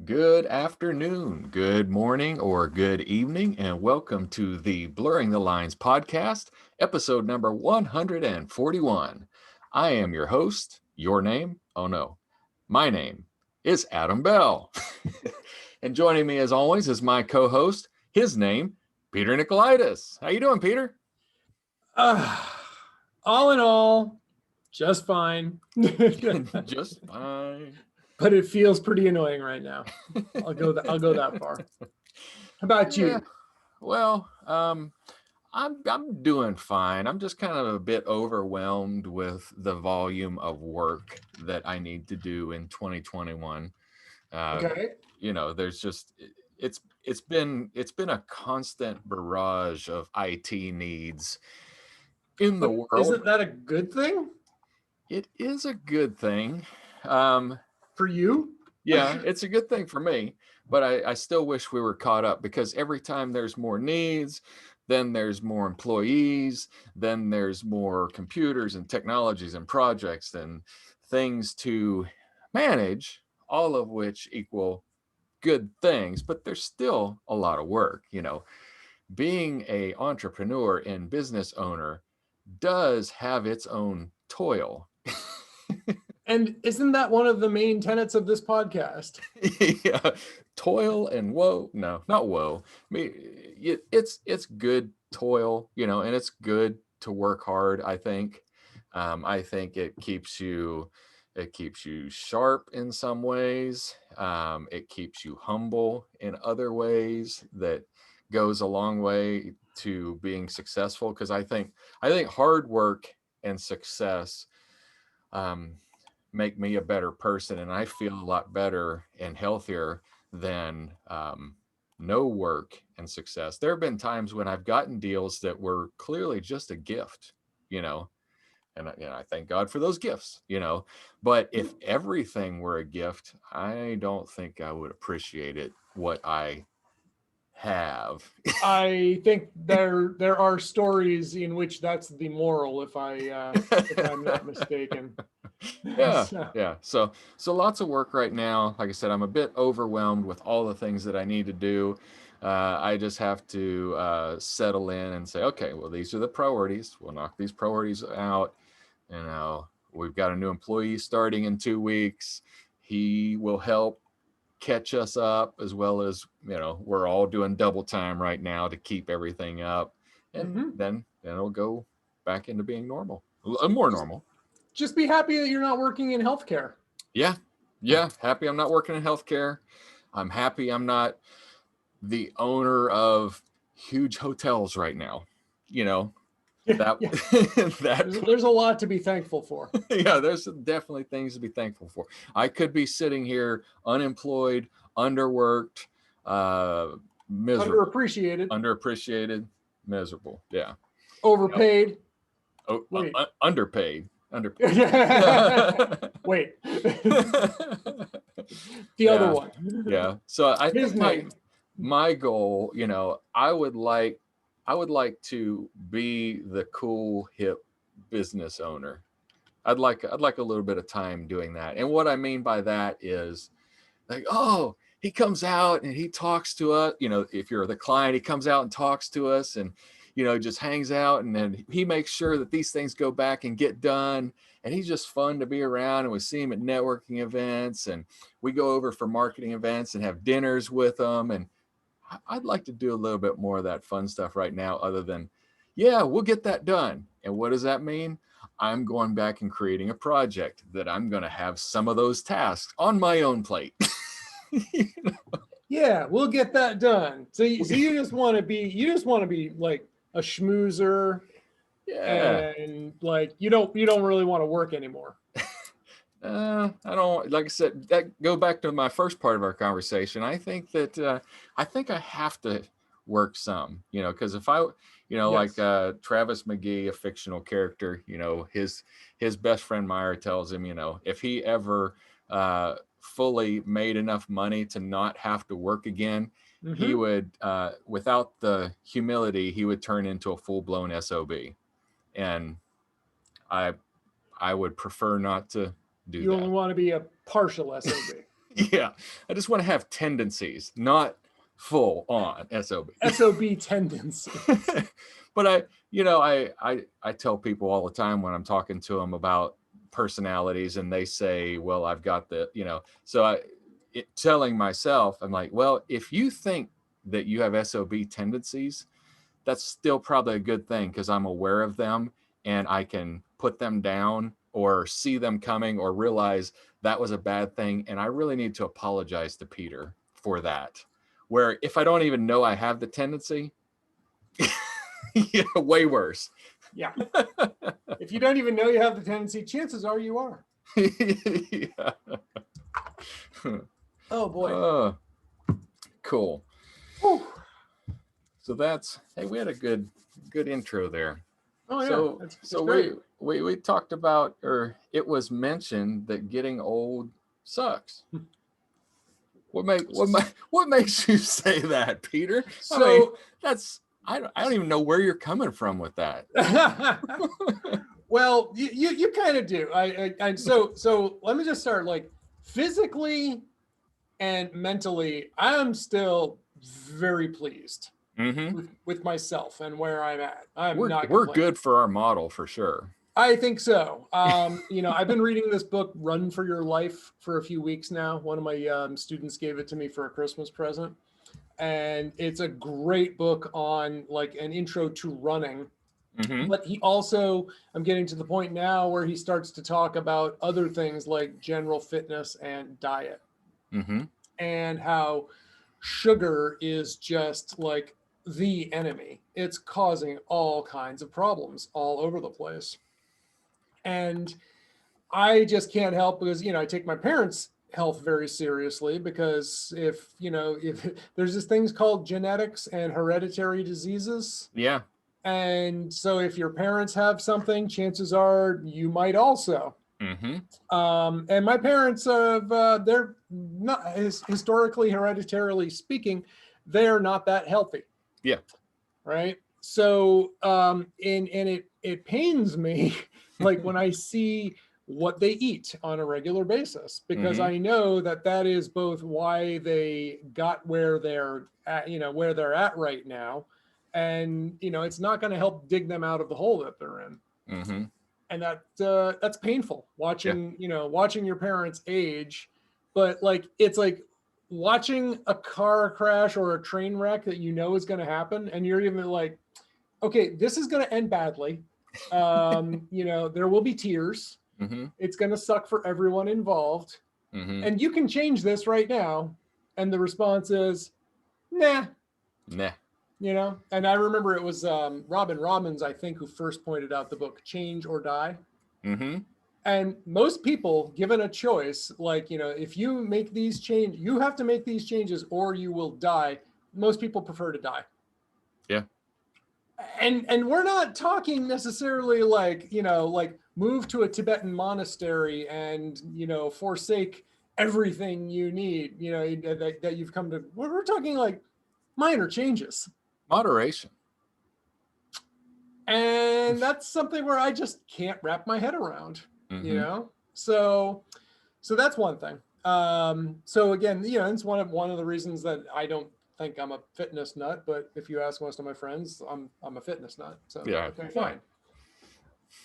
Good afternoon, good morning, or good evening, and welcome to the Blurring the Lines podcast, episode number 141. I am your host. Your name? Oh no, my name is Adam Bell. And joining me as always is my co-host, his name, Peter Nikolaidis. How you doing, Peter? Uh, all in all, just fine. Just fine. But it feels pretty annoying right now. I'll go that far. How about Yeah. you? Well, I'm doing fine. I'm just kind of a bit overwhelmed with the volume of work that I need to do in 2021. Uh, Okay. there's just it's been a constant barrage of IT needs in the But world. isn't that a good thing It is a good thing. Um, for you? yeah, it's a good thing for me, but I still wish we were caught up because every time there's more needs, then there's more employees, then there's more computers and technologies and projects and things to manage, all of which equal good things, but there's still a lot of work. Being a entrepreneur and business owner does have its own toil. And isn't that one of the main tenets of this podcast? Yeah, toil and woe. No, not woe. I mean, it's good toil, and it's good to work hard. I think it keeps you sharp in some ways. It keeps you humble in other ways. That goes a long way to being successful because I think hard work and success. Um, make me a better person, and I feel a lot better and healthier than no work and success. There have been times when I've gotten deals that were clearly just a gift, you know, and I thank God for those gifts. But if everything were a gift, I don't think I would appreciate it what I have. I think there are stories in which that's the moral, if I'm not mistaken. Yeah, So, yeah. So lots of work right now. Like I said, I'm a bit overwhelmed with all the things that I need to do. I just have to settle in and say, okay, well, these are the priorities. We'll knock these priorities out. We've got a new employee starting in 2 weeks. He will help catch us up, as well as we're all doing double time right now to keep everything up, and mhm. then it'll go back into being normal, more just normal. just be happy that you're not working in healthcare. Yeah, yeah. Happy I'm not working in healthcare. I'm happy I'm not the owner of huge hotels right now. You know Yeah, that yeah. that There's a lot to be thankful for. yeah. There's definitely things to be thankful for. I could be sitting here unemployed, underworked, miserable, Underappreciated, underappreciated, miserable. Yeah. Yep. overpaid. Oh, Wait. underpaid. Underpaid. Wait. The other Yeah. one. Yeah. So I His think my name. my goal, I would like to be the cool hip business owner. I'd like a little bit of time doing that. And what I mean by that is like, oh, he comes out and he talks to us. If you're the client, he comes out and talks to us, and just hangs out, and then he makes sure that these things go back and get done. And he's just fun to be around, and we see him at networking events, and we go over for marketing events and have dinners with him. And I'd like to do a little bit more of that fun stuff right now, other than, yeah, we'll get that done. And what does that mean? I'm going back and creating a project that I'm going to have some of those tasks on my own plate. Yeah, we'll get that done. So you just want to be like a schmoozer, Yeah. and like you don't really want to work anymore. I don't, like I said, that go back to my first part of our conversation. I think I have to work some, because if I, like Yes. Travis McGee, a fictional character, his best friend Meyer tells him, if he ever fully made enough money to not have to work again, he Mm-hmm. would, without the humility, he would turn into a full blown SOB. And I I would prefer not to do You only that. want to be a partial SOB. Yeah, I just want to have tendencies, not full on SOB. SOB tendencies. But I tell people all the time when I'm talking to them about personalities, and they say, well, I've got so telling myself, I'm like, well, if you think that you have SOB tendencies, that's still probably a good thing, because I'm aware of them and I can put them down or see them coming or realize that was a bad thing. And I really need to apologize to Peter for that. Where if I don't even know I have the tendency, way worse. Yeah. If you don't even know you have the tendency, chances are you are. Yeah. Oh boy. Cool. Whew. So hey, we had a good intro there. Oh yeah. So That's great. we talked about, or it was mentioned, that getting old sucks. What makes you say that, Peter? So I don't even know where you're coming from with that. Well, you kind of do. So let me just start. Like, physically and mentally, I'm still very pleased with myself and where I'm at. We're good for our model, for sure. I think so. I've been reading this book, Run for Your Life, for a few weeks now. One of my students gave it to me for a Christmas present. And it's a great book on like an intro to running. But he also, I'm getting to the point now where he starts to talk about other things like general fitness and diet, and how sugar is just like the enemy. It's causing all kinds of problems all over the place. And I just can't help, because, I take my parents' health very seriously, because if there's this things called genetics and hereditary diseases. Yeah. And so if your parents have something, chances are you might also. And my parents they're not, historically, hereditarily speaking, they're not that healthy. Yeah. Right. So and it pains me like when I see what they eat on a regular basis, because I know that is both why they got where they're at, where they're at right now. And, it's not going to help dig them out of the hole that they're in. And that's painful, watching, watching your parents age. But like, it's like watching a car crash or a train wreck that is going to happen. And you're even like, okay, this is going to end badly. There will be tears. It's going to suck for everyone involved. And you can change this right now. And the response is, nah. And I remember it was Robin Robbins, I think, who first pointed out the book Change or Die. And most people, given a choice, like, if you make these changes, you have to make these changes or you will die. Most people prefer to die. Yeah. And we're not talking necessarily like, like move to a Tibetan monastery and, forsake everything you need, that you've come to. We're talking like minor changes. Moderation. And that's something where I just can't wrap my head around, So that's one thing. So again, it's one of the reasons that I don't think I'm a fitness nut, but if you ask most of my friends, I'm a fitness nut. So yeah, okay, fine.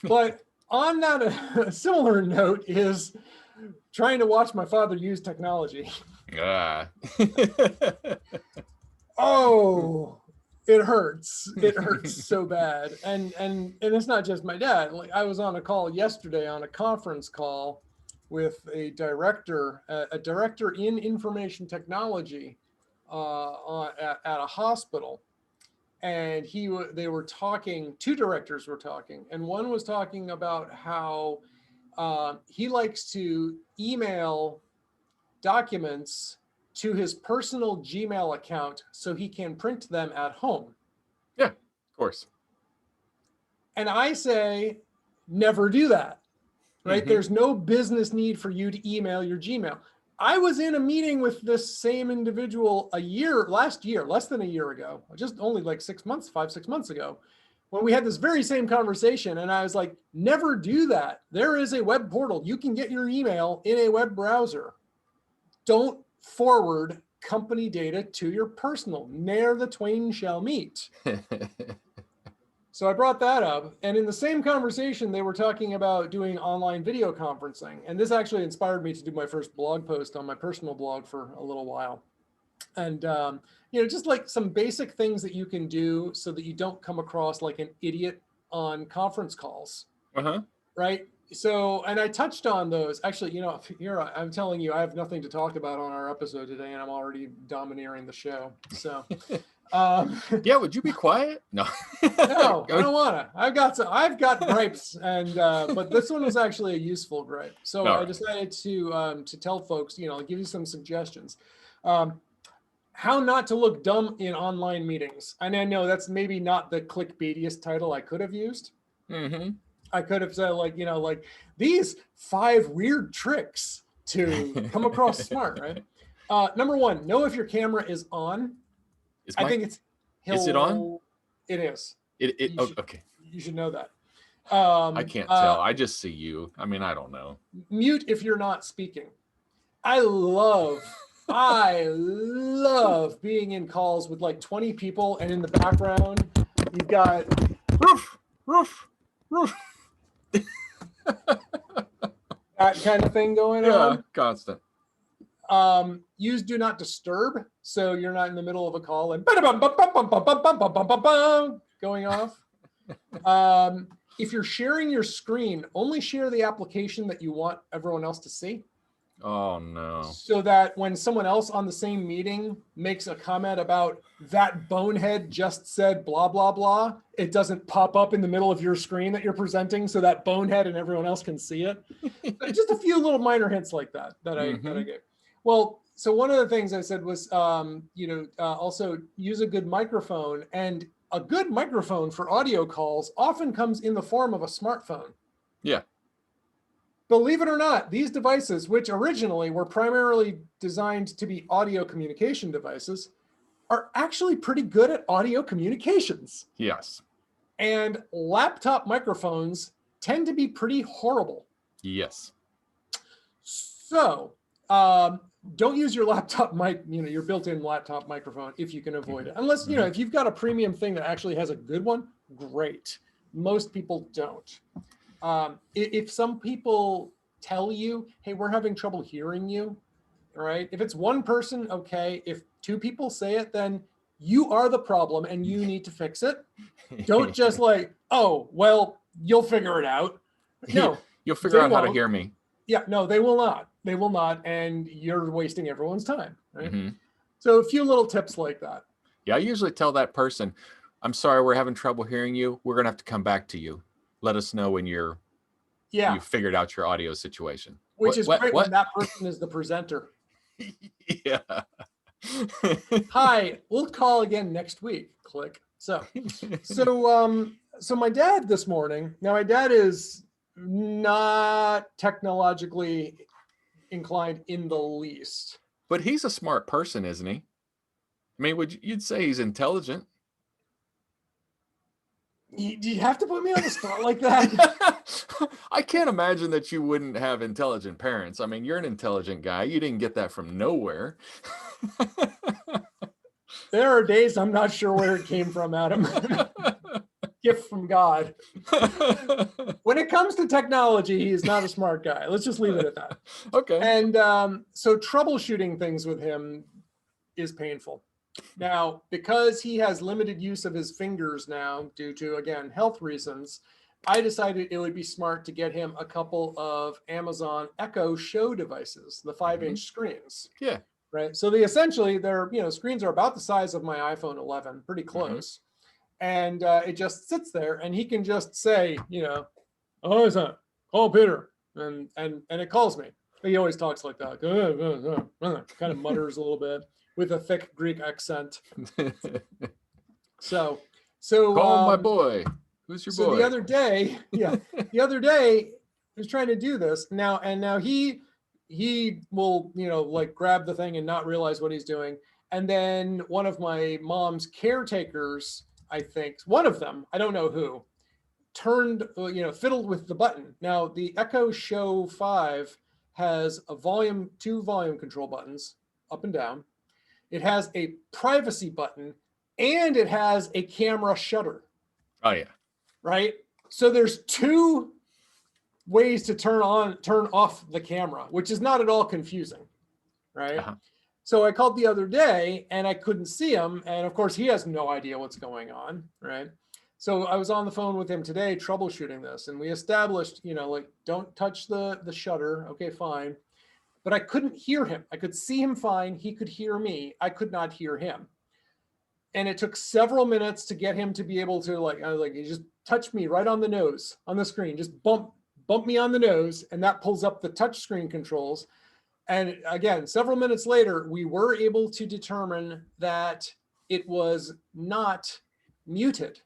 But on that, a similar note is trying to watch my father use technology. Oh, it hurts. It hurts so bad. And it's not just my dad. Like, I was on a call yesterday, on a conference call with a director in information technology at a hospital. And they were talking, two directors were talking, and one was talking about how he likes to email documents to his personal Gmail account so he can print them at home. Yeah, of course. And I say, never do that, right? There's no business need for you to email your Gmail. I was in a meeting with this same individual last year, less than a year ago, just only like 6 months ago, when we had this very same conversation. And I was like, never do that. There is a web portal. You can get your email in a web browser. don't forward company data to your personal. Ne'er the twain shall meet. So I brought that up, and in the same conversation, they were talking about doing online video conferencing. And this actually inspired me to do my first blog post on my personal blog for a little while. And, just like some basic things that you can do so that you don't come across like an idiot on conference calls. Uh-huh. Right? So, and I touched on those. Actually, here I'm telling you, I have nothing to talk about on our episode today, and I'm already domineering the show. So, yeah, would you be quiet? No. no, I don't wanna. I've got gripes, and but this one was actually a useful gripe. So I decided to tell folks, give you some suggestions. How not to look dumb in online meetings. And I know that's maybe not the clickbaitiest title I could have used. Mm-hmm. I could have said like these 5 weird tricks to come across smart, right? Number 1, know if your camera is on. I think it's. Is it on? It is. Okay. You should know that. I can't tell. I just see you. I mean, I don't know. Mute if you're not speaking. I love being in calls with like 20 people, and in the background you've got roof. That kind of thing going on. Yeah, constant. Use do not disturb, so you're not in the middle of a call and going off. If you're sharing your screen, only share the application that you want everyone else to see. Oh no. So that when someone else on the same meeting makes a comment about that bonehead just said blah, blah, blah, it doesn't pop up in the middle of your screen that you're presenting so that bonehead and everyone else can see it. Just a few little minor hints like that I gave. Well, so one of the things I said was, also use a good microphone, and a good microphone for audio calls often comes in the form of a smartphone. Yeah. Believe it or not, these devices, which originally were primarily designed to be audio communication devices, are actually pretty good at audio communications. Yes. And laptop microphones tend to be pretty horrible. Yes. So don't use your laptop mic, your built-in laptop microphone if you can avoid it. Unless, if you've got a premium thing that actually has a good one, great. Most people don't. If some people tell you, hey, we're having trouble hearing you, right? If it's one person, okay. If 2 people say it, then you are the problem and you need to fix it. Don't just like, oh, well, you'll figure it out. No. You'll figure out how to hear me. Yeah, no, they will not. They will not. And you're wasting everyone's time, right? Mm-hmm. So a few little tips like that. Yeah, I usually tell that person, I'm sorry, we're having trouble hearing you. We're going to have to come back to you. Let us know when you figured out your audio situation. Which is great when that person is the presenter. Yeah. Hi, we'll call again next week. Click. So my dad this morning, now my dad is not technologically inclined in the least. But he's a smart person, isn't he? I mean, you'd say he's intelligent. Do you have to put me on the spot like that? I can't imagine that you wouldn't have intelligent parents. I mean, you're an intelligent guy. You didn't get that from nowhere. There are days I'm not sure where it came from, Adam. Gift from God. When it comes to technology, he's not a smart guy. Let's just leave it at that. Okay. And so troubleshooting things with him is painful. Now, because he has limited use of his fingers now due to, again, health reasons, I decided it would be smart to get him a couple of Amazon Echo Show devices, the 5-inch screens. Yeah. Right. So their screens are about the size of my iPhone 11, pretty close. And it just sits there, and he can just say, oh, it's on, call Peter. And it calls me. He always talks like that. Kind of mutters a little bit with a thick Greek accent. So call my boy. Who's your boy? So the other day, he was trying to do this now, and now he will, like grab the thing and not realize what he's doing. And then one of my mom's caretakers, I think, one of them, I don't know who, fiddled with the button. Now the Echo Show 5 has two volume control buttons up and down. It has a privacy button, and it has a camera shutter. Oh yeah. Right? So there's two ways to turn off the camera, which is not at all confusing. Right? Uh-huh. So I called the other day and I couldn't see him. And of course, he has no idea what's going on. Right? So I was on the phone with him today troubleshooting this, and we established, like, don't touch the shutter. Okay, fine. But I couldn't hear him. I could see him fine. He could hear me. I could not hear him. And it took several minutes to get him to be able to, I was like, you just touch me right on the nose on the screen. Just bump me on the nose, and that pulls up the touch screen controls. And again, several minutes later, we were able to determine that it was not muted,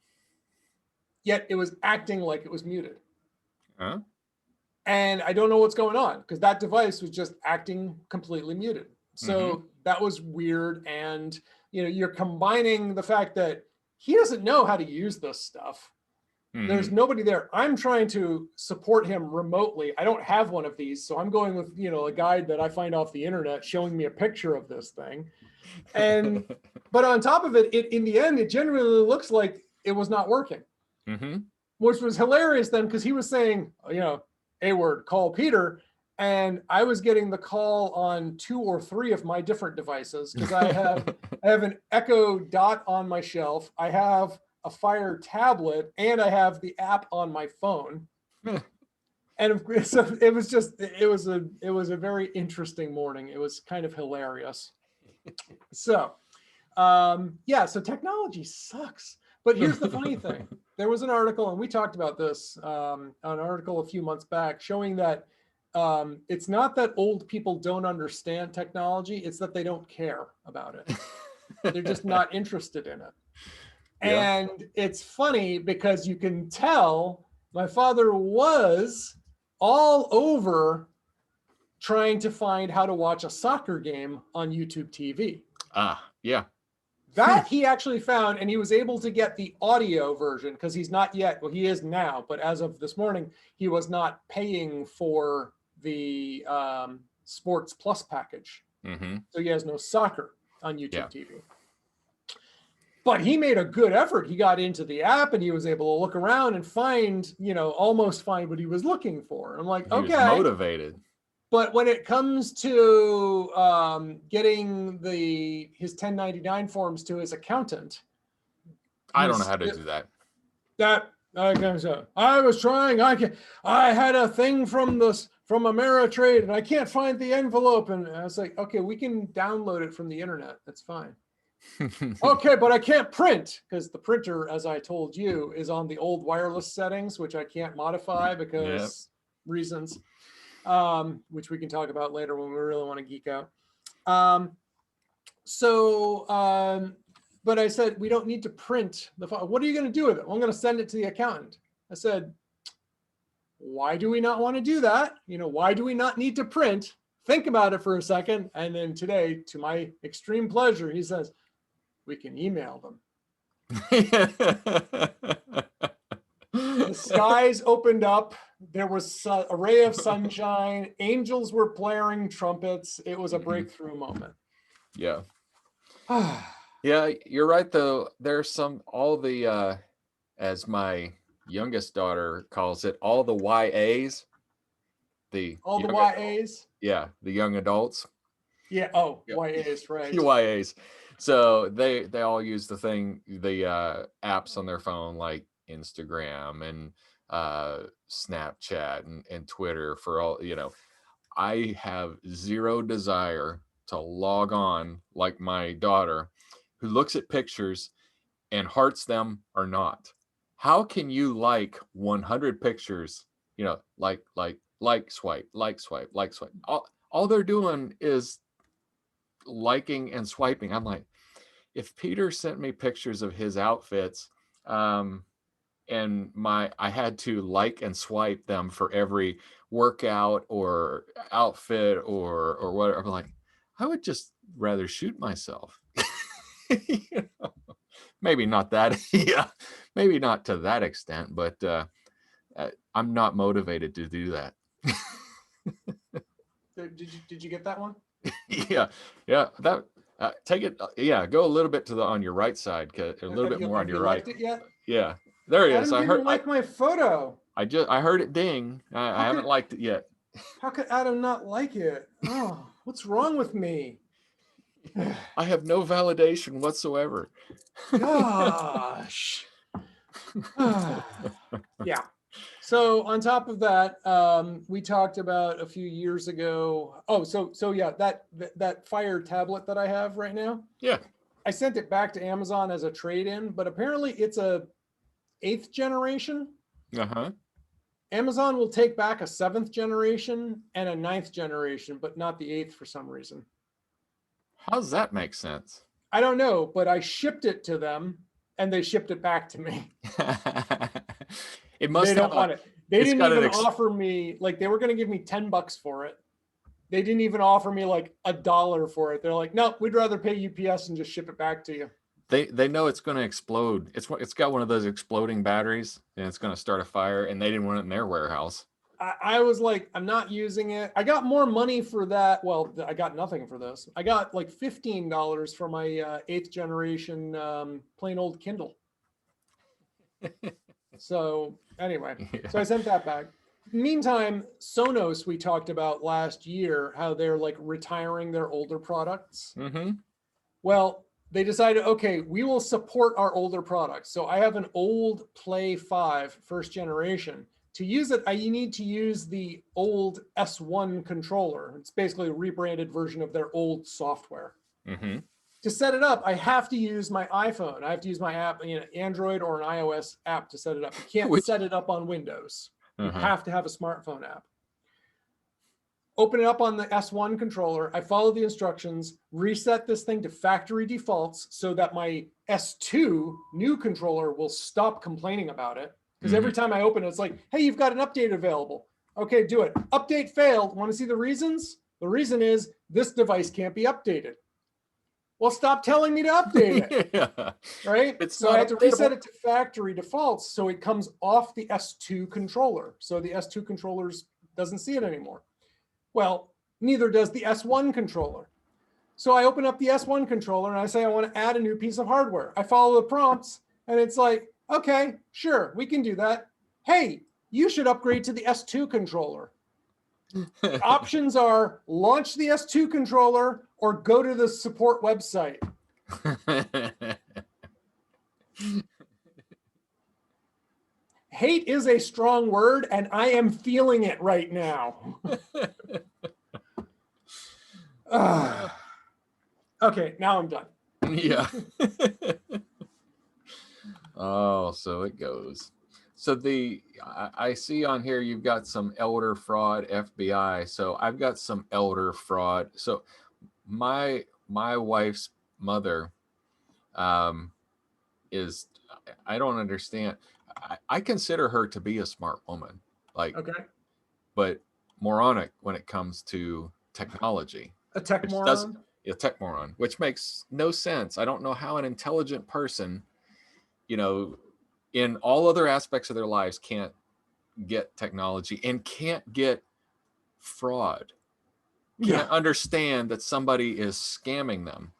yet it was acting like it was muted. Huh? And I don't know what's going on, because that device was just acting completely muted. So that was weird. And, you're combining the fact that he doesn't know how to use this stuff. There's nobody there. I'm trying to support him remotely. I don't have one of these. So I'm going with, a guide that I find off the internet showing me a picture of this thing. But on top of it, in the end, it genuinely looks like it was not working, which was hilarious then, because he was saying, a word, call Peter. And I was getting the call on 2 or 3 of my different devices, because I have an Echo Dot on my shelf. I have a Fire tablet, and I have the app on my phone. And so it was a very interesting morning. It was kind of hilarious. So, so technology sucks. But here's the funny thing. There was an article, and we talked about this, an article a few months back, showing that it's not that old people don't understand technology, it's that they don't care about it. They're just not interested in it. Yeah. And it's funny because you can tell my father was all over trying to find how to watch a soccer game on YouTube TV. Yeah. That he actually found, and he was able to get the audio version, because he's not yet, well, he is now, but as of this morning, he was not paying for the Sports Plus package. So he has no soccer on YouTube TV. But he made a good effort. He got into the app and he was able to look around and find, almost find what he was looking for. I'm like, okay. He was motivated. But when it comes to getting his 1099 forms to his accountant, I don't know how to do that. I was trying. I had a thing from Ameritrade, and I can't find the envelope. And I was like, okay, we can download it from the internet. That's fine. Okay, but I can't print, because the printer, as I told you, is on the old wireless settings, which I can't modify because reasons, which we can talk about later when we really want to geek out. But I said, we don't need to print the file. What are you going to do with it? Well, I'm going to send it to the accountant. I said, why do we not want to do that? Why do we not need to print? Think about it for a second. And then today, to my extreme pleasure, he says, we can email them. The skies opened up. There was a ray of sunshine. Angels were blaring trumpets. It was a breakthrough moment. Yeah. Yeah, you're right, though. There's all the, as my youngest daughter calls it, all the YAs. All the YAs? Yeah, the young adults. Yeah. Oh, YAs, right. YAs. So they all use the apps on their phone, like Instagram and Snapchat and Twitter for all, I have zero desire to log on like my daughter, who looks at pictures and hearts them or not. How can you like 100 pictures, like swipe. All they're doing is liking and swiping. I'm like, if Peter sent me pictures of his outfits, and I had to like and swipe them for every workout or outfit or whatever, I'm like, I would just rather shoot myself. Maybe not that, maybe not to that extent, but I'm not motivated to do that. Did you get that one? Yeah, yeah. That take it. Yeah, go a little bit to the on your right side, a little bit more on Have your you right. liked it yet? Yeah, there it is. Adam didn't like my photo. I heard it ding. I haven't liked it yet. How could Adam not like it? Oh, what's wrong with me? I have no validation whatsoever. Gosh. Yeah. So on top of that, we talked about a few years ago. Oh, so yeah, that Fire tablet that I have right now. Yeah. I sent it back to Amazon as a trade-in, but apparently it's a 8th generation. Uh-huh. Amazon will take back a 7th generation and a 9th generation, but not the 8th for some reason. How does that make sense? I don't know, but I shipped it to them and they shipped it back to me. It must They don't want it. They didn't even offer me, like, they were going to give me $10 for it. They didn't even offer me like $1 for it. They're like, no, we'd rather pay UPS and just ship it back to you. They know it's going to explode. It's got one of those exploding batteries, and it's going to start a fire, and they didn't want it in their warehouse. I was like, I'm not using it. I got more money for that. Well, I got nothing for this. I got like $15 for my 8th generation plain old Kindle. So anyway, Yeah. So I sent that back. Meantime, Sonos, we talked about last year, how they're like retiring their older products. Mm-hmm. Well, they decided, okay, we will support our older products. So I have an old Play 5 first generation. To use it, you need to use the old S1 controller. It's basically a rebranded version of their old software. Mm-hmm. To set it up, I have to use my iPhone. I have to use my app, Android or an iOS app to set it up. You can't set it up on Windows. You have to have a smartphone app. Open it up on the S1 controller. I follow the instructions, reset this thing to factory defaults so that my S2 new controller will stop complaining about it. Because every time I open it, it's like, hey, you've got an update available. Okay, do it. Update failed. Want to see the reasons? The reason is this device can't be updated. Well, stop telling me to update it. Yeah. Right? So I had to reset it to factory defaults so it comes off the S2 controller. So the S2 controllers doesn't see it anymore. Well, neither does the S1 controller. So I open up the S1 controller and I say, I want to add a new piece of hardware. I follow the prompts and it's like, okay, sure, we can do that. Hey, you should upgrade to the S2 controller. Options are launch the S2 controller or go to the support website. Hate is a strong word, and I am feeling it right now. Okay, now I'm done. Yeah. Oh, so it goes. So I see on here you've got some elder fraud FBI. So I've got some elder fraud. So my wife's mother is, I don't understand. I consider her to be a smart woman, like, okay, but moronic when it comes to technology. A tech moron? A tech moron, which makes no sense. I don't know how an intelligent person, in all other aspects of their lives can't get technology and can't get fraud. Can't understand that somebody is scamming them.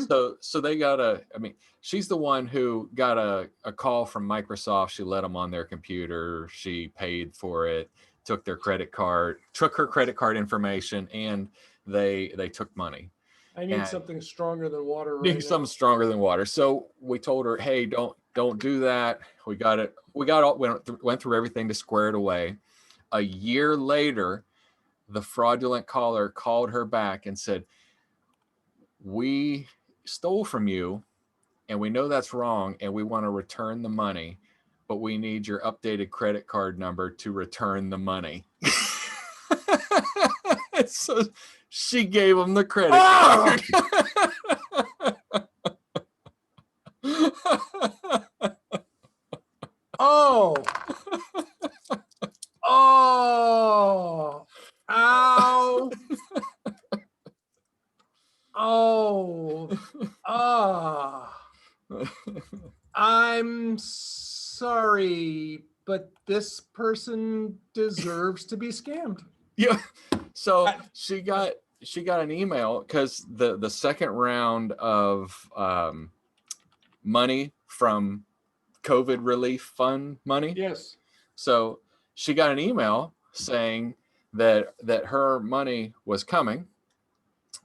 So they she's the one who got a call from Microsoft. She let them on their computer. She paid for it, took her credit card information, and they took monght. I need something stronger than water. Need something stronger than water. So we told her, hey, don't do that. We went through everything to square it away. A year later, the fraudulent caller called her back and said, we stole from you and we know that's wrong and we want to return the money, but we need your updated credit card number to return the money. So she gave him the credit card. Oh. Oh. Ow. Oh. I'm sorry, but this person deserves to be scammed. Yeah. So she got an email because the second round of money from COVID relief fund money. Yes. So she got an email saying that her money was coming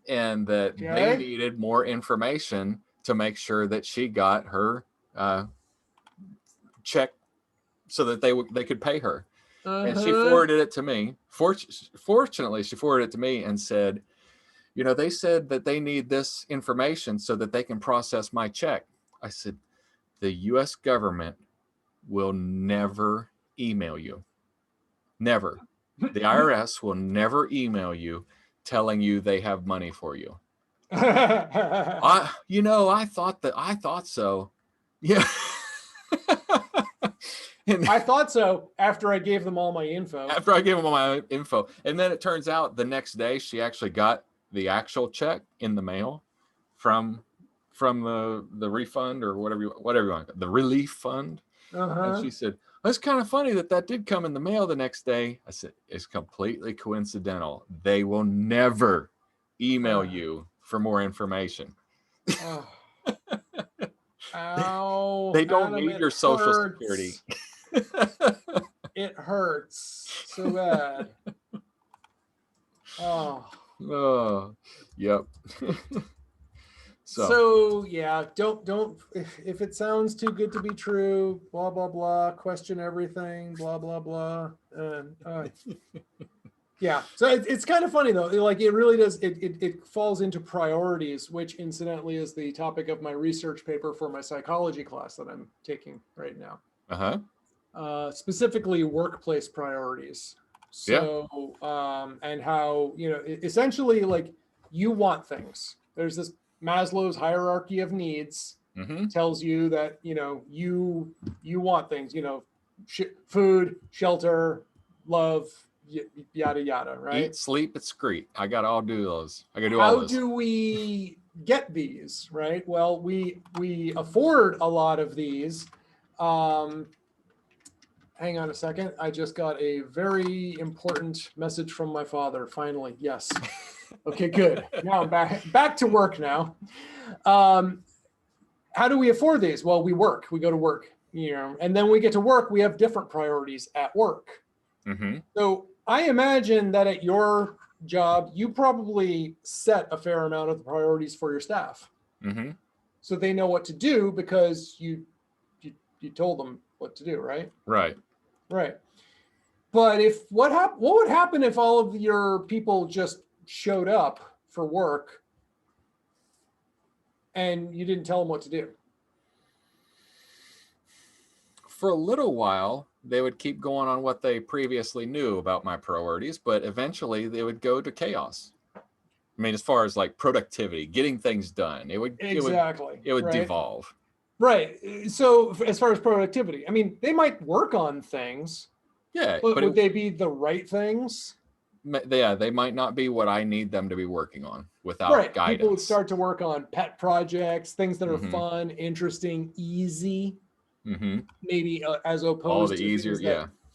and that they Okay. needed more information to make sure that she got her check so that they could pay her. And she Uh-huh. forwarded it to me. Fortunately, she forwarded it to me and said, you know, they said that they need this information so that they can process my check. I said, the US government will never email you. Never. The IRS will never email you telling you they have money for you. I thought so. Yeah. And I thought so after I gave them all my info. after I gave them all my info. And then it turns out the next day she actually got the actual check in the mail from the refund or whatever you want, the relief fund. And Uh-huh. she said, that's kind of funny that did come in the mail the next day. I said, it's completely coincidental. They will never email you for more information. Oh. Ow, They don't Adam, need it your social security. hurts. It hurts so bad. Oh. Oh, yep. So yeah, don't if it sounds too good to be true, blah blah blah, question everything, blah blah blah. And yeah, so it's kind of funny though. Like it really does. It falls into priorities, which incidentally is the topic of my research paper for my psychology class that I'm taking right now. Specifically workplace priorities. Yeah. So and how essentially like you want things. There's this Maslow's hierarchy of needs tells you that you want things. Food, shelter, love, yada yada, right? Eat, sleep, excrete. I got to all do those. I got to do all How those. do we get these, right? Well, we afford a lot of these. Hang on a second. I just got a very important message from my father. Finally, yes. Okay, good. Now I'm back to work now. How do we afford these? Well, we work. We go to work, and then we get to work. We have different priorities at work. So I imagine that at your job, you probably set a fair amount of the priorities for your staff, so they know what to do because you told them what to do, right? Right. But what would happen if all of your people just showed up for work and you didn't tell them what to do? For a little while, they would keep going on what they previously knew about my priorities, but eventually they would go to chaos. I mean, as far as like productivity, getting things done, it would right. devolve. Right. So as far as productivity, I mean, they might work on things. Yeah, but would they be the right things? Yeah, they might not be what I need them to be working on without guidance. People would start to work on pet projects, things that are fun, interesting, easy. Maybe as opposed to easier,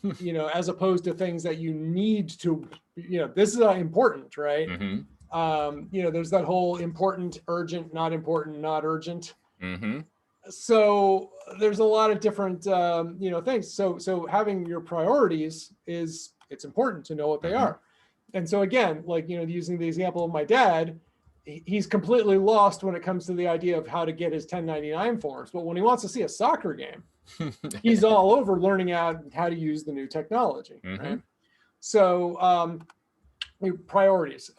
things that, as opposed to things that you need to, this is important, right? There's that whole important, urgent, not important, not urgent. So there's a lot of different, things. So having your priorities it's important to know what they are. And so again, like, using the example of my dad, he's completely lost when it comes to the idea of how to get his 1099 forms. But when he wants to see a soccer game, he's all over learning out how to use the new technology. Right? So priorities.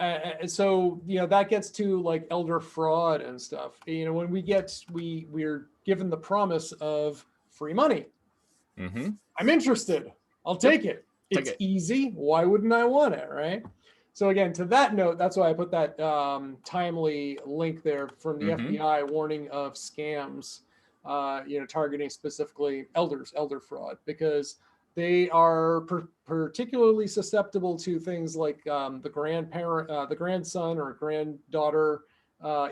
So, that gets to like elder fraud and stuff. When we're given the promise of free money. I'm interested. I'll take it. It's easy. Why wouldn't I want it, right? So again, to that note, that's why I put that timely link there from the FBI warning of scams, targeting specifically elder fraud, because they are particularly susceptible to things like the grandson or granddaughter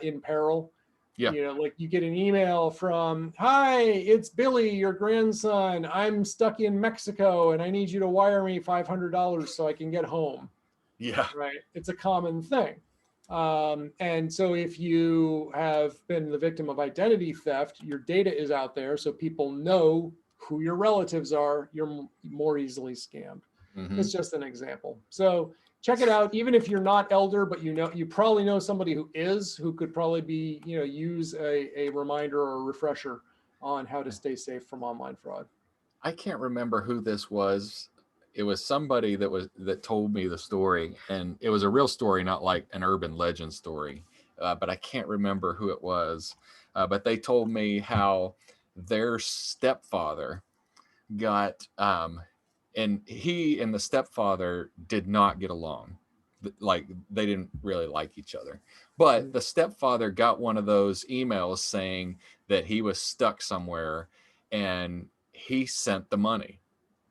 in peril. Yeah. Like you get an email from, hi, it's Billy, your grandson. I'm stuck in Mexico and I need you to wire me $500 so I can get home. Yeah. right? It's a common thing. And so if you have been the victim of identity theft, your data is out there, so people know who your relatives are. You're more easily scammed. Hmm. It's just an example. So check it out. Even if you're not elder, but you probably know somebody who is, who could probably be, use a reminder or a refresher on how to stay safe from online fraud. I can't remember who this was. It was somebody that told me the story, and it was a real story, not like an urban legend story. But I can't remember who it was. But they told me how their stepfather got, and he and the stepfather did not get along. Like they didn't really like each other. But the stepfather got one of those emails saying that he was stuck somewhere, and he sent the money.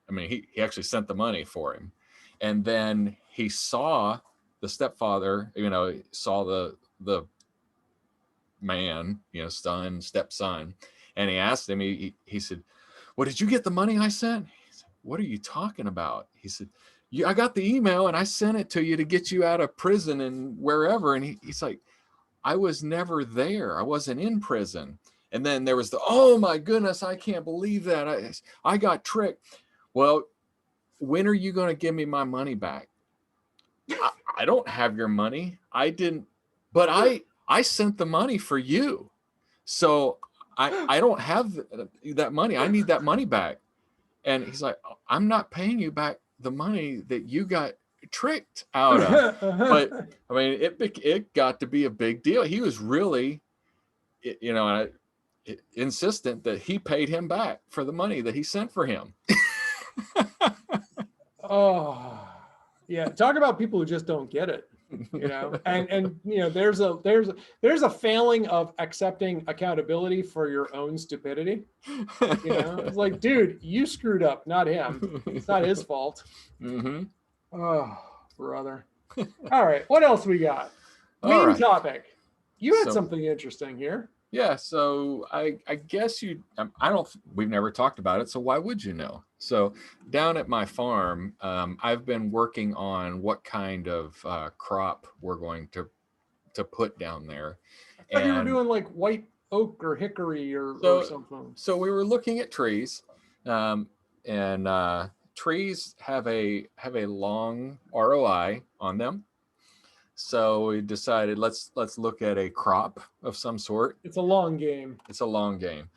I mean, he actually sent the money for him. And then he saw the stepfather, saw the man, son, stepson, and he asked him, he said, "Well, did you get the money I sent?" He said, "What are you talking about?" He said, "I got the email and I sent it to you to get you out of prison and wherever." And he's like, "I was never there. I wasn't in prison." And then there was "Oh my goodness, I can't believe that. I got tricked." Well, when are you going to give me my money back? I don't have your money. I didn't, but I sent the money for you. So I don't have that money. I need that money back. And he's like, "I'm not paying you back the money that you got tricked out of." But I mean, it got to be a big deal. He was really, insistent that he paid him back for the money that he sent for him. Oh, yeah. Talk about people who just don't get it, and there's a failing of accepting accountability for your own stupidity. It's like, dude, you screwed up, not him. It's not his fault. Mm-hmm. Oh, brother. All right. What else we got? All Main right. topic. You had So something interesting here. yeah, so I guess I don't, we've never talked about it, so why would you know? So down at my farm, I've been working on what kind of crop we're going to put down there. I thought you were And doing like white oak or hickory or so something. so we were looking at trees, um, and trees have a long ROI on them. So we decided let's look at a crop of some sort. It's a long game. It's a long game.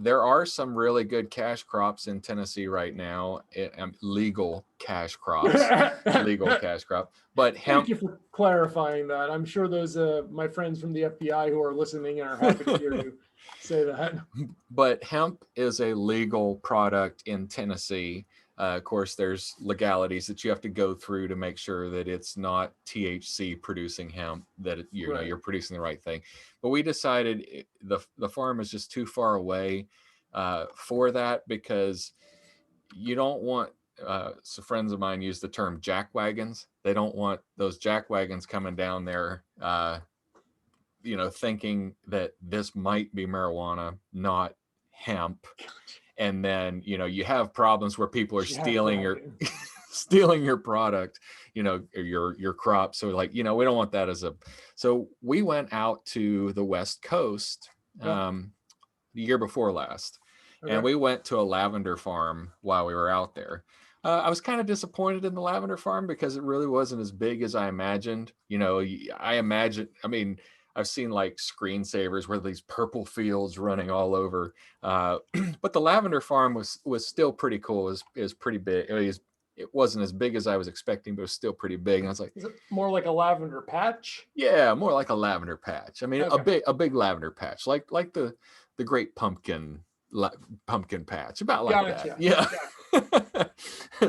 There are some really good cash crops in Tennessee right now. Legal cash crops, legal cash crop. But Thank hemp, you for clarifying that. I'm sure those my friends from the FBI who are listening are happy to hear you say that. but hemp is a legal product in Tennessee. Of course, there's legalities that you have to go through to make sure that it's not THC producing hemp, that Right. you're producing the right thing. But we decided the farm is just too far away for that, because you don't want. So friends of mine use the term jack wagons. They don't want those jack wagons coming down there. Thinking that this might be marijuana, not hemp. And then, you have problems where people are Jack stealing your wagon. stealing your product, or your crop. So like, we don't want that so we went out to the West Coast Yeah. the year before last, and Okay. we went to a lavender farm while we were out there. I was kind of disappointed in the lavender farm because it really wasn't as big as I imagined. I mean, I've seen like screensavers where these purple fields running all over, but the lavender farm was still pretty cool. It was pretty big. It wasn't as big as I was expecting, but it was still pretty big. And I was like, Is it more like a lavender patch? yeah, more like a lavender patch. I mean, Okay. a big lavender patch, like the Great Pumpkin patch, about like that. Gotcha. Yeah. Gotcha.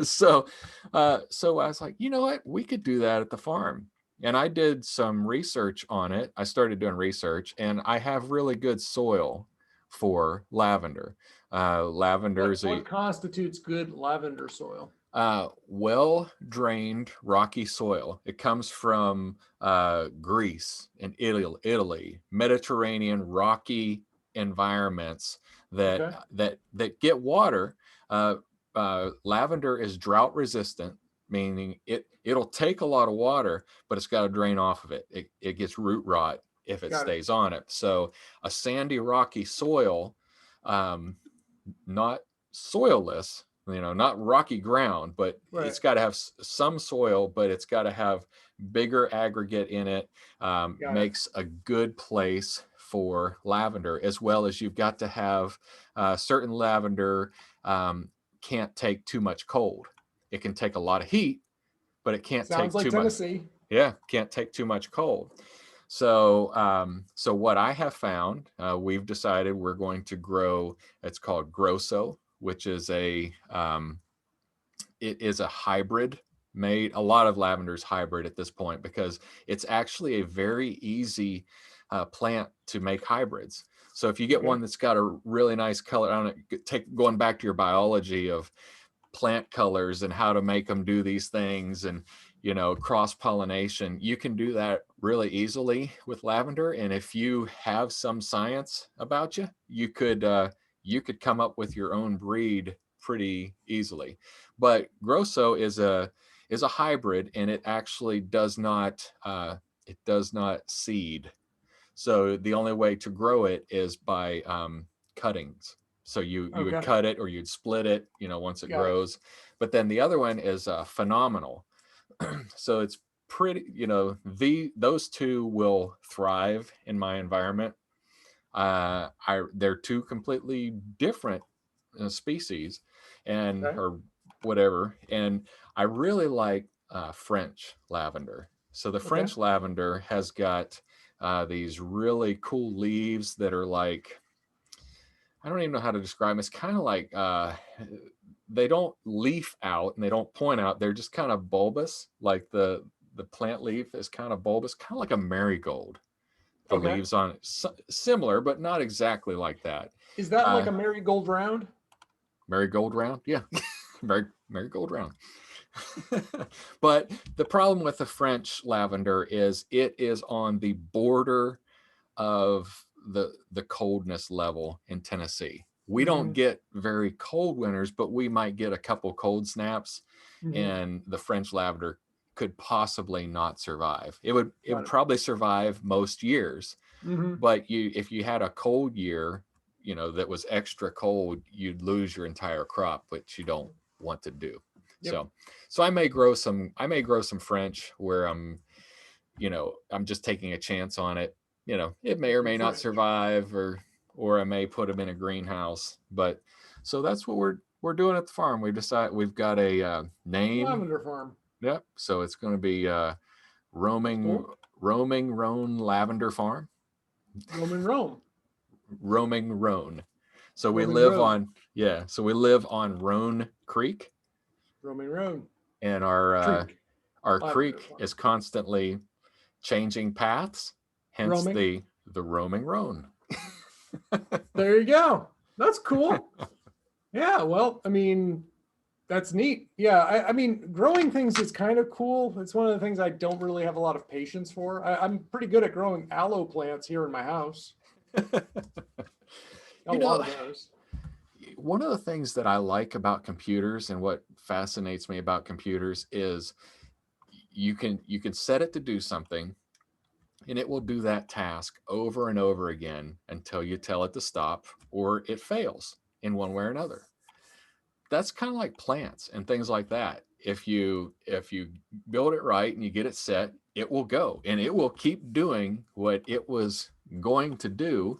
So I was like, you know what, we could do that at the farm. And I did some research on it. I started doing research, and I have really good soil for lavender. Lavender is What constitutes good lavender soil? well drained rocky soil. It comes from Greece and Italy, Mediterranean rocky environments that Okay. that get water. Lavender is drought resistant, meaning it'll take a lot of water, but it's got to drain off of it. It gets root rot if it Got it. stays on it. So a sandy, rocky soil, um, not soilless, not rocky ground, but Right. it's got to have some soil, but it's got to have bigger aggregate in it. Got it. Makes a good place for lavender, as well as you've got to have certain lavender can't take too much cold. It can take a lot of heat, but it can't Sounds take like too much. Tennessee. Yeah, can't take too much cold. So what I have found, we've decided we're going to grow. It's called Grosso, which is it is a hybrid made. A lot of lavender's hybrid at this point because it's actually a very easy plant to make hybrids. So if you get Okay. one that's got a really nice color, I don't know, going back to your biology of plant colors and how to make them do these things and cross pollination, you can do that really easily with lavender. And if you have some science about you, you could come up with your own breed pretty easily. But Grosso is a hybrid, and it actually does not seed. So the only way to grow it is by cuttings. So you would Okay. cut it or you'd split it, once it Got it. grows. But then the other one is phenomenal. So it's pretty, those two will thrive in my environment. They're two completely different species, and Okay. or whatever. And I really like French lavender. So the Okay. French lavender has got these really cool leaves that are like, I don't even know how to describe them. It's kind of like they don't leaf out and they don't point out. They're just kind of bulbous, like the plant leaf is kind of bulbous, kind of like a marigold. The Okay. leaves on it, similar, but not exactly like that. Is that like Uh, a marigold round? Marigold round, yeah, marigold round. But the problem with the French lavender is it is on the border of the coldness level in Tennessee. We don't Mm-hmm. get very cold winters, but we might get a couple cold snaps, Mm-hmm. and the French lavender could possibly not survive. It would Got it. probably survive most years, Mm-hmm. but if you had a cold year, that was extra cold, you'd lose your entire crop, which you don't want to do. Yep. So I may grow some French where I'm just taking a chance on it. It may or Some may not French. survive, or I may put them in a greenhouse. But so that's what we're doing at the farm. We've got a name. Lavender farm. Yep. So it's going to be roaming Cool. roaming roan lavender farm. Roman Rome. Roaming roan. So we Roman live road. on yeah. So we live on Roan Creek, Roman road. and our Lavender creek farm. is constantly changing paths. Hence Roaming. the roaming roan. There you go. That's cool. Yeah. Well, I mean, that's neat. Yeah. I mean, growing things is kind of cool. It's one of the things I don't really have a lot of patience for. I'm pretty good at growing aloe plants here in my house. A you lot know, of those. one of the things that I like about computers and what fascinates me about computers is you can set it to do something, and it will do that task over and over again until you tell it to stop or it fails in one way or another. That's kind of like plants and things like that. If you build it right and you get it set, it will go and it will keep doing what it was going to do,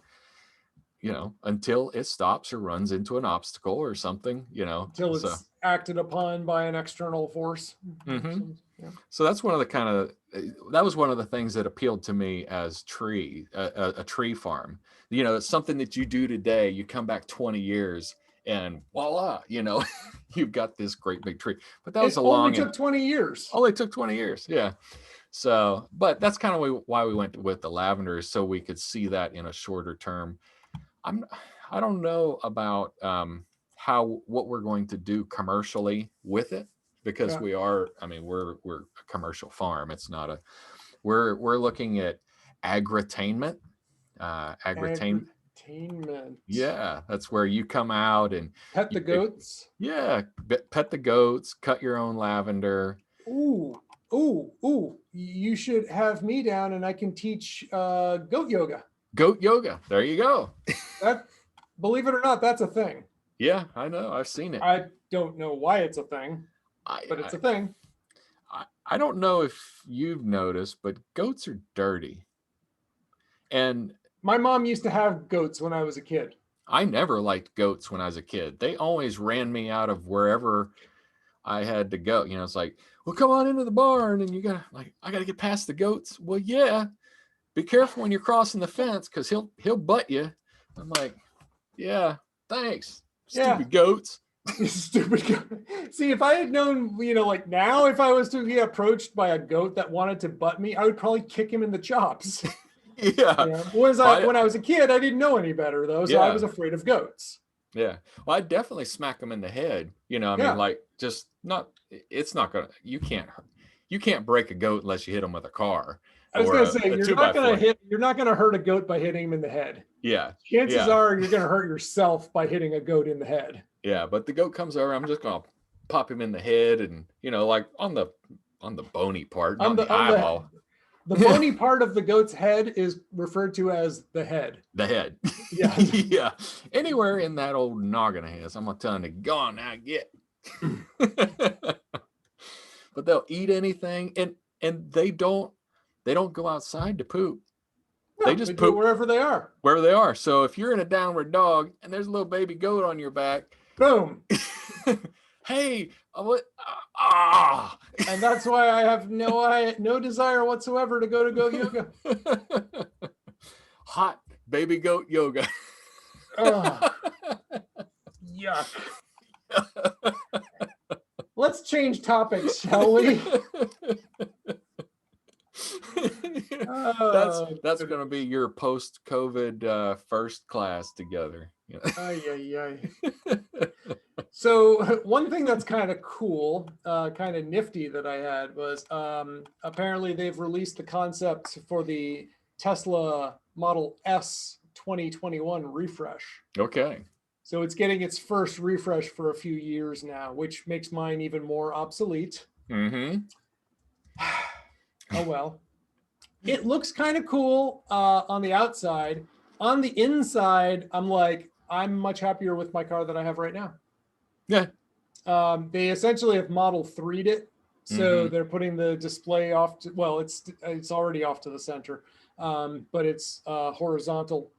until it stops or runs into an obstacle or something. Until So it's acted upon by an external force. hmm Yeah. so that's one of the that was one of the things that appealed to me as a tree farm. It's something that you do today. You come back 20 years and voila, you've got this great big tree. But that was It a only long and took 20 years. only took 20 years. Yeah. So, but that's kind of why we went with the lavender, so we could see that in a shorter term. I'm I don't know about how what we're going to do commercially with it, because Yeah. we're a commercial farm. It's not we're looking at agritainment, Agri- agritainment. Infotainment. Yeah, that's where you come out and Pet the goats. yeah, pet the goats, cut your own lavender. Ooh, ooh. You should have me down and I can teach goat yoga. Goat yoga. There you go. That, believe it or not, that's a thing. Yeah, I know. I've seen it. I don't know why it's a thing, but it's a thing. I don't know if you've noticed, but goats are dirty. And my mom used to have goats when I was a kid. I never liked goats when I was a kid. They always ran me out of wherever I had to go. You know, it's like, well, come on into the barn and you gotta I gotta get past the goats. Well, yeah. Be careful when you're crossing the fence because he'll butt you. I'm like, yeah, thanks. Stupid goats. Stupid goat. See, if I had known, like now, if I was to be approached by a goat that wanted to butt me, I would probably kick him in the chops. Yeah. When I was a kid, I didn't know any better though, so I was afraid of goats. Yeah. Well, I'd definitely smack him in the head. I mean, like, just not. It's not gonna. You can't break a goat unless you hit him with a car. I was gonna say you're not gonna hurt a goat by hitting him in the head. Yeah. Chances are you're gonna hurt yourself by hitting a goat in the head. Yeah, but the goat comes over, I'm just gonna pop him in the head and like on the bony part, not the eyeball. The bony part of the goat's head is referred to as the head. The head. Yeah. Yeah. Anywhere in that old noggin of his, I'm gonna tell him to go on now, get. But they'll eat anything, and they don't go outside to poop. No, they just poop wherever they are. Wherever they are. So if you're in a downward dog and there's a little baby goat on your back, boom. Hey, what? And that's why I have no desire whatsoever to go to goat yoga. Hot baby goat yoga. Yuck. Let's change topics, shall we? That's going to be your post-COVID first class together. So one thing that's kind of cool, kind of nifty that I had was apparently they've released the concept for the Tesla Model S 2021 refresh. Okay. So it's getting its first refresh for a few years now, which makes mine even more obsolete. Mm-hmm. Oh, well. It looks kind of cool on the outside. On the inside, I'm much happier with my car that I have right now. Yeah. They essentially have Model 3'd it. So they're putting the display off to, well, it's already off to the center, but it's horizontal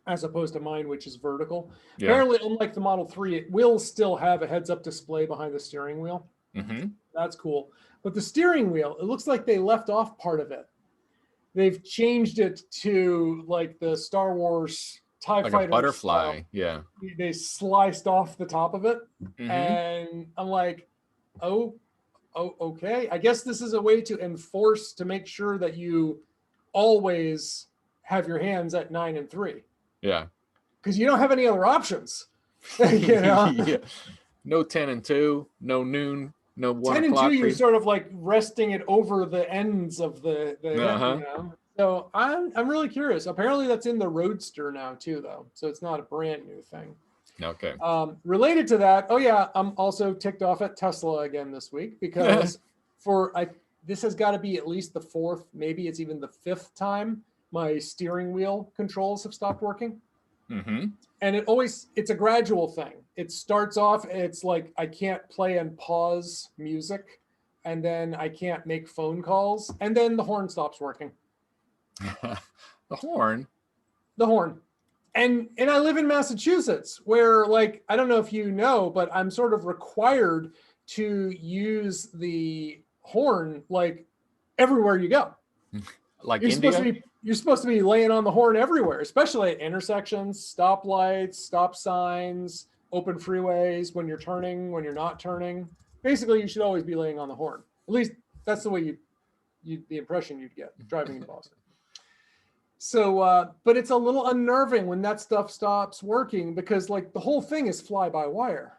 as opposed to mine, which is vertical. Yeah. Apparently, unlike the Model 3, it will still have a heads-up display behind the steering wheel. Mm-hmm. That's cool. But the steering wheel, it looks like they left off part of it. They've changed it to like the Star Wars TIE like fighter a butterfly style. Yeah, they sliced off the top of it. And I'm like, oh okay, I guess this is a way to enforce to make sure that you always have your hands at 9 and 3. Yeah, because you don't have any other options. Yeah. No 10 and 2, no noon, no 1 10 o'clock. and 2, you're sort of like resting it over the ends of the So I'm really curious. Apparently that's in the Roadster now too, though. So it's not a brand new thing. Okay. Related to that, I'm also ticked off at Tesla again this week because this has got to be at least the 4th, maybe it's even the 5th time my steering wheel controls have stopped working. Mm-hmm. And it's a gradual thing. It starts off, it's like I can't play and pause music, and then I can't make phone calls, and then the horn stops working. The horn? The horn. And I live in Massachusetts, where I don't know if you know, but I'm sort of required to use the horn everywhere you go. Like India? You're supposed to be laying on the horn everywhere, especially at intersections, stoplights, stop signs, open freeways, when you're turning, when you're not turning. Basically, you should always be laying on the horn. At least that's the way the impression you'd get driving in Boston. So, but it's a little unnerving when that stuff stops working because the whole thing is fly-by-wire.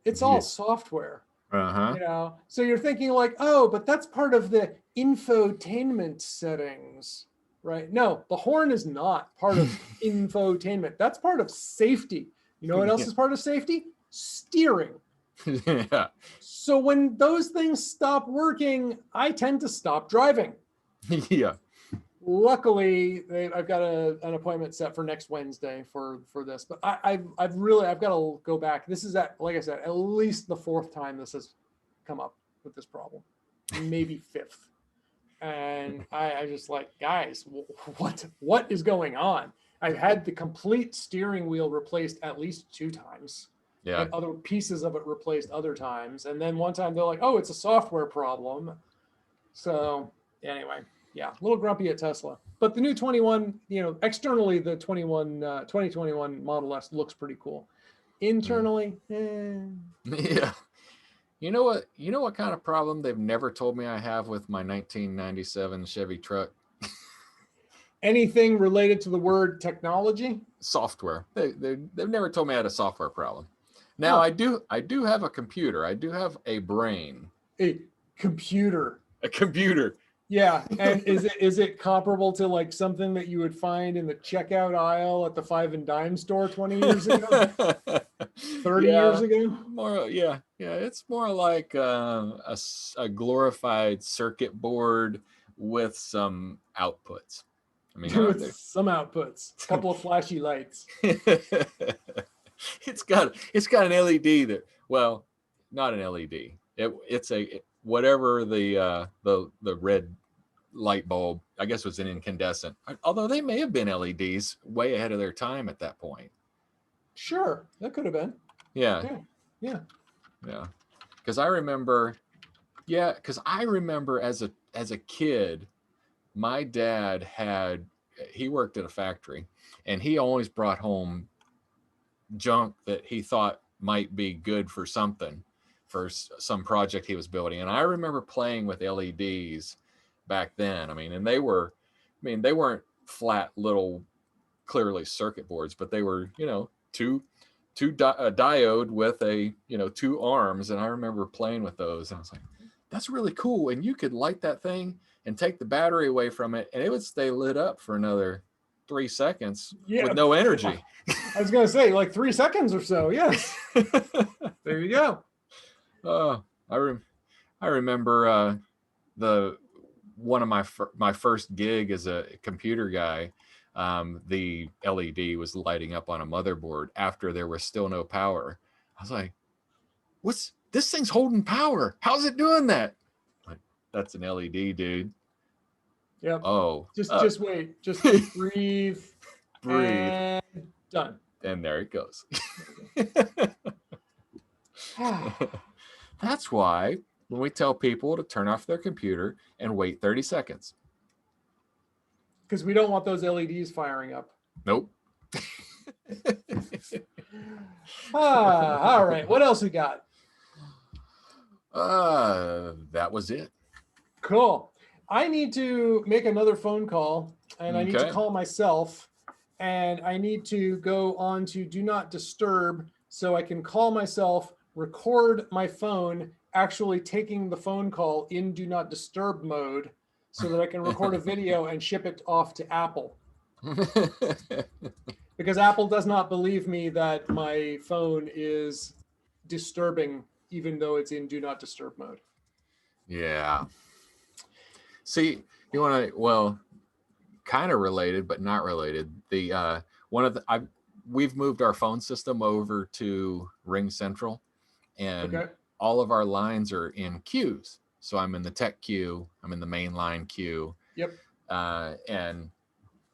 It's all software. Uh-huh. So you're thinking but that's part of the infotainment settings. right? No, the horn is not part of infotainment. That's part of safety. You know what else Yeah. is part of safety? Steering. Yeah. So when those things stop working, I tend to stop driving. Yeah. Luckily, I've got an appointment set for next Wednesday for this. But I've got to go back. This is like I said, at least the fourth time this has come up with this problem, maybe fifth. And I just like, guys, what is going on? I've had the complete steering wheel replaced at least 2 times. Yeah. And other pieces of it replaced other times. And then one time they're like, oh, it's a software problem. So anyway, yeah, a little grumpy at Tesla. But the new 21, externally, the 2021 Model S looks pretty cool. Internally, Yeah. You know what? You know what kind of problem they've never told me I have with my 1997 Chevy truck? anything related to the word technology? Software. They've never told me I had a software problem. Now I do have a computer. I do have a brain. A computer. A computer. Yeah, and is it comparable to like something that you would find in the checkout aisle at the 5 and Dime store 20 years ago, 30 years ago? More, yeah. It's more like a glorified circuit board with some outputs. I mean, with some outputs, a couple of flashy lights. it's got an LED that, well, not an LED. It's a whatever the red light bulb, I guess, was an incandescent. Although they may have been LEDs way ahead of their time at that point. Sure, that could have been. Yeah. Because I remember as a kid, my dad he worked at a factory, and he always brought home junk that he thought might be good for something, for some project he was building. And I remember playing with LEDs back then. And they weren't flat little clearly circuit boards, but they were, a diode with a 2 arms. And I remember playing with those, and I was like, that's really cool. And you could light that thing and take the battery away from it, and it would stay lit up for another 3 seconds with no energy. I was going to say like 3 seconds or so. Yes. There you go. I remember one of my first gig as a computer guy. The LED was lighting up on a motherboard after there was still no power. I was like, this thing's holding power? How's it doing that? Like, that's an LED, dude. Yep. Oh, just wait. Just breathe. And done. And there it goes. That's why when we tell people to turn off their computer and wait 30 seconds. Because we don't want those LEDs firing up. Nope. All right. What else we got? That was it. Cool. I need to make another phone call, and I need to call myself, and I need to go on to Do Not Disturb so I can call myself, record my phone, actually taking the phone call in Do Not Disturb mode so that I can record a video and ship it off to Apple. Because Apple does not believe me that my phone is disturbing even though it's in Do Not Disturb mode. Yeah. See, you want to, well, kind of related, but not related. We've moved our phone system over to Ring Central, and all of our lines are in queues. So I'm in the tech queue, I'm in the main line queue. Yep. And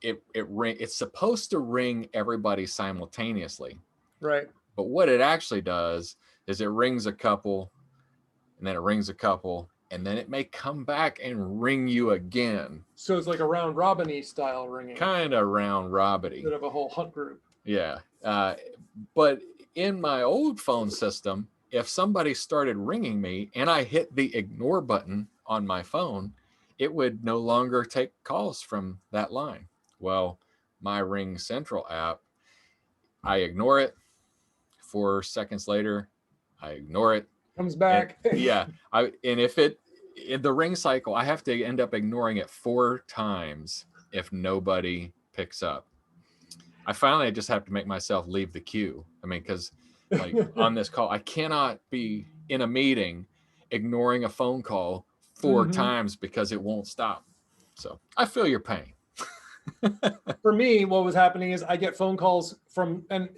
it's supposed to ring everybody simultaneously. Right. But what it actually does is it rings a couple, and then it rings a couple, and then it may come back and ring you again. So it's like a round robin-y style ringing. Kind of round robin-y. Instead of a whole hunt group. Yeah. But in my old phone system, if somebody started ringing me and I hit the ignore button on my phone, it would no longer take calls from that line. Well, my Ring Central app, I ignore it. 4 seconds later, I ignore it. Comes back. And, yeah. And if in the ring cycle, I have to end up ignoring it 4 times if nobody picks up. I finally just have to make myself leave the queue. I mean, because like on this call, I cannot be in a meeting ignoring a phone call 4 Mhm. times because it won't stop. So I feel your pain. For me, what was happening is I get phone calls from, and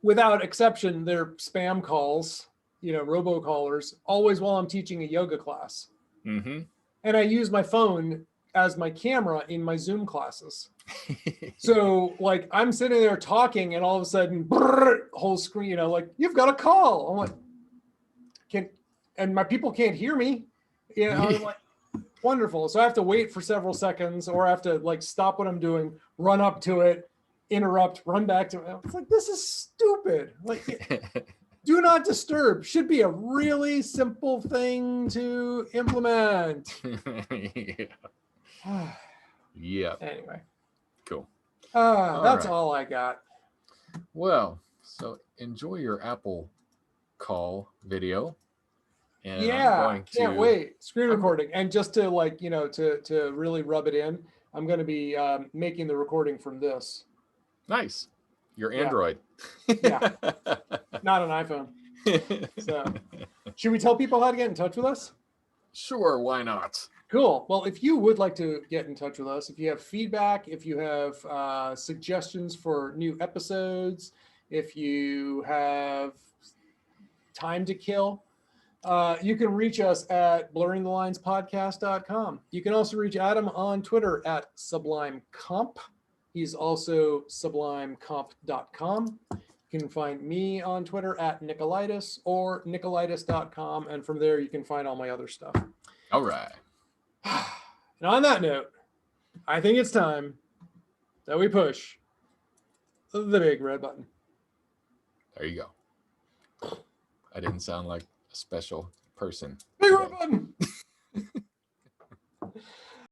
without exception, they're spam calls, robocallers, always while I'm teaching a yoga class. Mm-hmm. And I use my phone as my camera in my Zoom classes. So like I'm sitting there talking and all of a sudden, whole screen, like you've got a call. I'm like, and my people can't hear me. I'm like, wonderful. So I have to wait for several seconds, or I have to like stop what I'm doing, run up to it, interrupt, run back to it. It's like, this is stupid. Like, do not disturb should be a really simple thing to implement. Yeah. Yeah. Anyway, Cool. that's right. all I got. Well, so enjoy your Apple call video. And I'm Yeah, going can't to wait. Screen recording. And just to like, to really rub it in, I'm going to be making the recording from this. Nice. Your Yeah. Android. Yeah. Not an iPhone. So should we tell people how to get in touch with us? Sure, why not? Cool. Well, if you would like to get in touch with us, if you have feedback, if you have suggestions for new episodes, if you have time to kill, you can reach us at blurringthelinespodcast.com. You can also reach Adam on Twitter at SublimeComp. He's also sublimecomp.com. You can find me on Twitter at Nikolaidis or Nikolaidis.com. And from there, you can find all my other stuff. All right. And on that note, I think it's time that we push the big red button. There you go. I didn't sound like a special person. Big red button!